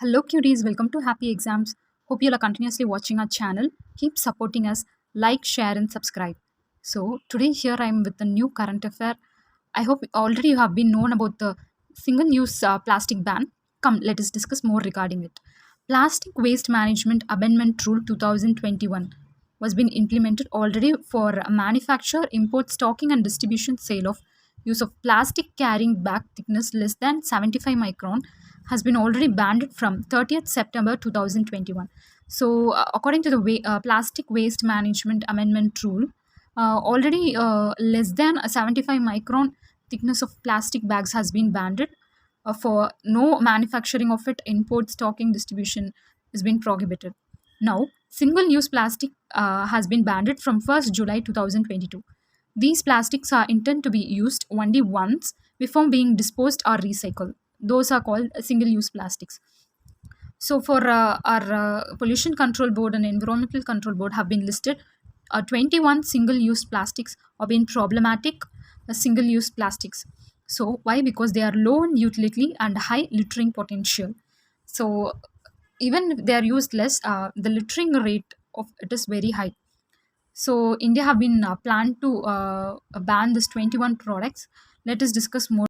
Hello, cuties. Welcome to Happy Exams. Hope you are continuously watching our channel. Keep supporting us. Like, share, and subscribe. So today here I am with the new current affair. I hope already you have been known about the single-use plastic ban. Come, let us discuss more regarding it. Plastic Waste Management Amendment Rule 2021 was been implemented already for manufacture, import, stocking, and distribution sale of use of plastic carrying bag thickness less than 75 micron has been already banned from 30th September 2021. So, according to the Plastic Waste Management Amendment Rule, already less than a 75 micron thickness of plastic bags has been banned. For no manufacturing of it, import, stocking, distribution has been prohibited. Now, single-use plastic has been banned from 1st July 2022. These plastics are intended to be used only once before being disposed or recycled. Those are called single-use plastics. So, for our Pollution Control Board and Environmental Control Board have been listed 21 single-use plastics have been problematic single-use plastics. So, why? Because they are low in utility and high littering potential. So, even if they are used less, the littering rate of it is very high. So, India have been planned to ban this 21 products. Let us discuss more.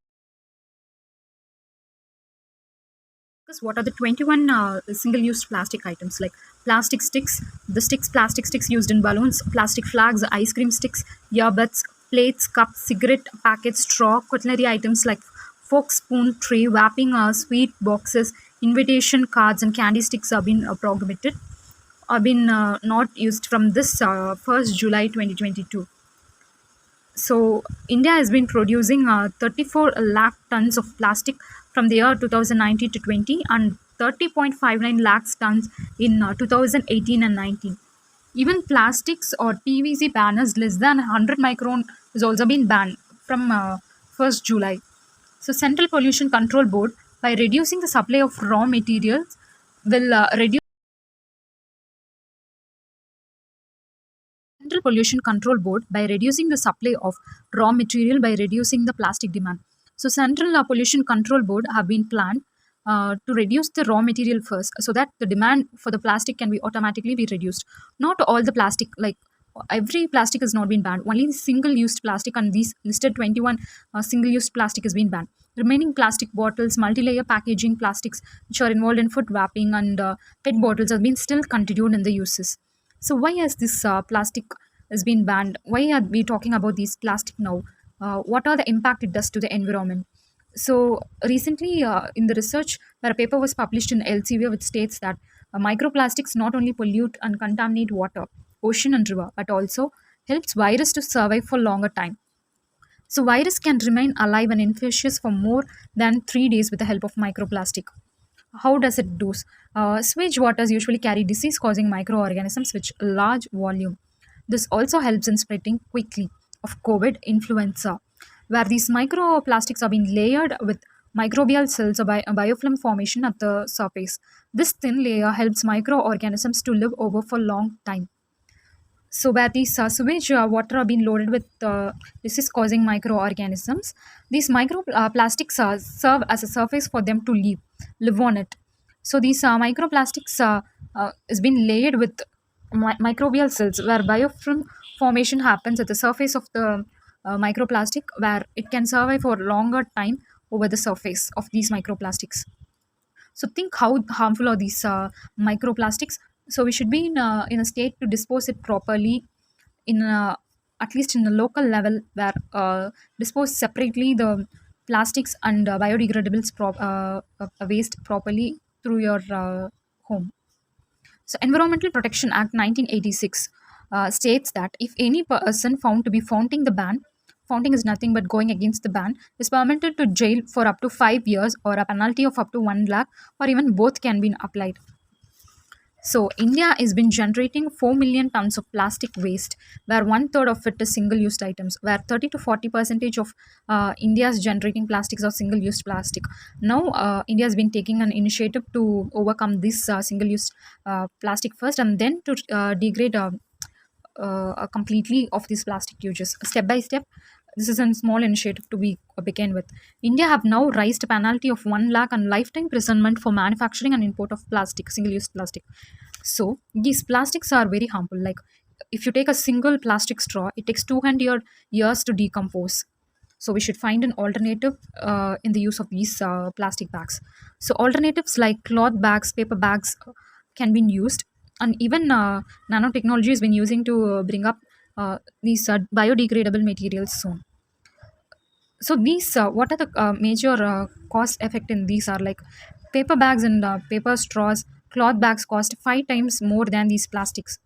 What are the 21 single-use plastic items like plastic sticks, plastic sticks used in balloons, plastic flags, ice cream sticks, earbuds, plates, cups, cigarette packets, straw, cutlery items like fork, spoon, tray, wrapping, sweet boxes, invitation cards, and candy sticks have been prohibited, have been not used from this 1st July 2022. So India has been producing 34 lakh tons of plastic from the year 2019 to 20 and 30.59 lakhs tons in 2018 and 19. Even plastics or PVC banners less than 100 micron has also been banned from 1st July. So Central Pollution Control Board, by reducing the supply of raw materials, will reduce Central Pollution Control Board by reducing the supply of raw material by reducing the plastic demand. So Central Pollution Control Board have been planned to reduce the raw material first so that the demand for the plastic can be automatically be reduced. Not all the plastic, like every plastic has not been banned. Only single-used plastic and these listed 21 single-used plastic has been banned. Remaining plastic bottles, multi-layer packaging plastics which are involved in food wrapping and PET bottles have been still continued in the uses. So why has this plastic has been banned? Why are we talking about these plastic now? What are the impact it does to the environment? So recently, in the research, where a paper was published in Elsevier, which states that microplastics not only pollute and contaminate water, ocean, and river, but also helps virus to survive for longer time. So virus can remain alive and infectious for more than 3 days with the help of microplastic. How does it do? Sewage waters usually carry disease-causing microorganisms with large volume. This also helps in spreading quickly of COVID influenza, where these microplastics are being layered with microbial cells or biofilm formation at the surface. This thin layer helps microorganisms to live over for long time. So where these sewage water are being loaded with disease-causing microorganisms, these microplastics serve as a surface for them to live on it. So these microplastics is being layered with microbial cells where biofilm formation happens at the surface of the microplastic, where it can survive for longer time over the surface of these microplastics. So think how harmful are these microplastics. So we should be in a state to dispose it properly in at least in a local level where dispose separately the plastics and biodegradables waste properly through your home. So Environmental Protection Act 1986 states that if any person found to be flaunting the ban, flaunting is nothing but going against the ban, is permitted to jail for up to 5 years or a penalty of up to 1 lakh or even both can be applied. So India has been generating 4 million tons of plastic waste, where one third of it is single-use items, where 30 to 40% of India's generating plastics are single-use plastic. Now India has been taking an initiative to overcome this single-use plastic first, and then to degrade completely of these plastic uses step by step. This is a small initiative to be begin with. India have now raised a penalty of 1 lakh and lifetime imprisonment for manufacturing and import of plastic, single-use plastic. So these plastics are very harmful. Like if you take a single plastic straw, it takes 200 years to decompose. So we should find an alternative in the use of these plastic bags. So alternatives like cloth bags, paper bags can be used, and even nanotechnology has been using to bring up these biodegradable materials soon. So these what are the major cost effect in these are like paper bags and paper straws, cloth bags cost 5 times more than these plastics.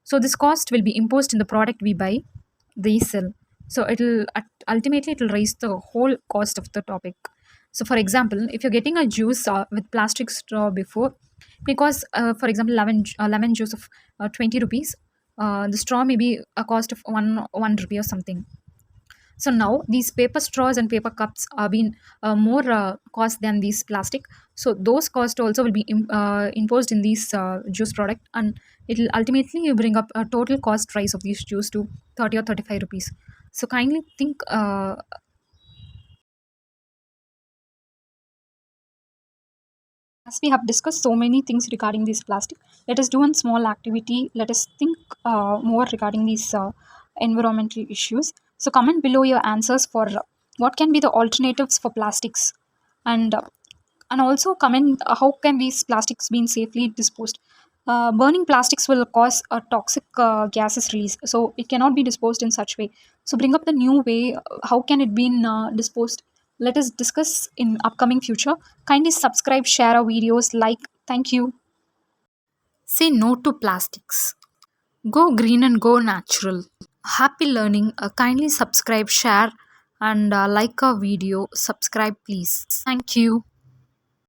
So this cost will be imposed in the product we buy, they sell. So it'll ultimately it'll raise the whole cost of the topic. So for example, if you're getting a juice with plastic straw before, because for example lemon juice of 20 rupees, the straw may be a cost of 1 rupee or something. So now these paper straws and paper cups are being more cost than these plastic. So those costs also will be imposed in these juice product, and it will ultimately bring up a total cost price of these juice to 30 or 35 rupees. So kindly think, as we have discussed so many things regarding this plastic, let us do one small activity. Let us think more regarding these environmental issues. So comment below your answers for what can be the alternatives for plastics, and and also comment how can these plastics be safely disposed. Burning plastics will cause a toxic gases release, so it cannot be disposed in such way. So bring up the new way. How can it be disposed? Let us discuss in upcoming future. Kindly subscribe, share our videos, like. Thank you. Say no to plastics. Go green and go natural. Happy learning. Kindly subscribe, share, and like our video. Subscribe, please. Thank you.